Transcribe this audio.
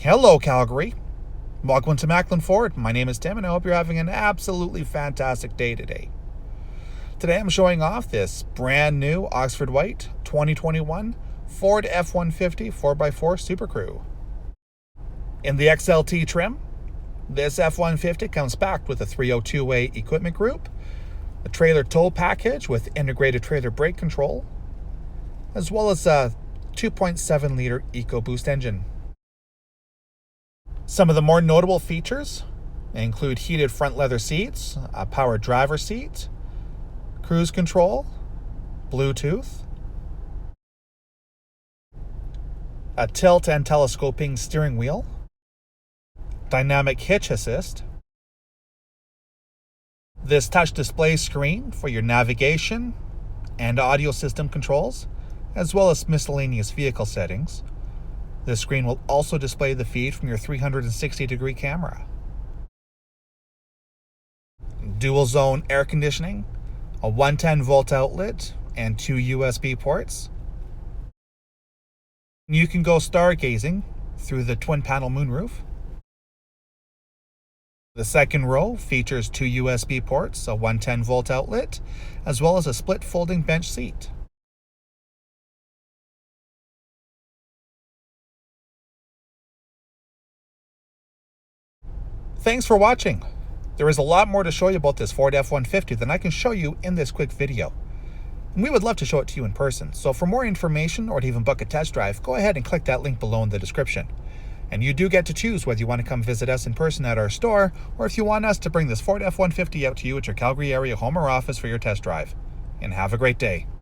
Hello, Calgary. Welcome to Maclin Ford. My name is Tim, and I hope you're having an absolutely fantastic day today. Today, I'm showing off this brand new Oxford White 2021 Ford F-150 4x4 SuperCrew. In the XLT trim, this F-150 comes packed with a 302A equipment group, a trailer tow package with integrated trailer brake control, as well as a 2.7-liter EcoBoost engine. Some of the more notable features include heated front leather seats, a power driver seat, cruise control, Bluetooth, a tilt and telescoping steering wheel, dynamic hitch assist, this touch display screen for your navigation and audio system controls, as well as miscellaneous vehicle settings. This screen will also display the feed from your 360-degree camera. Dual zone air conditioning, a 110-volt outlet, and 2 USB ports. You can go stargazing through the twin-panel moonroof. The second row features 2 USB ports, a 110-volt outlet, as well as a split folding bench seat. Thanks for watching. There is a lot more to show you about this Ford F-150 than I can show you in this quick video. And we would love to show it to you in person. So for more information or to even book a test drive, go ahead and click that link below in the description. And you do get to choose whether you want to come visit us in person at our store, or if you want us to bring this Ford F-150 out to you at your Calgary area home or office for your test drive. And have a great day.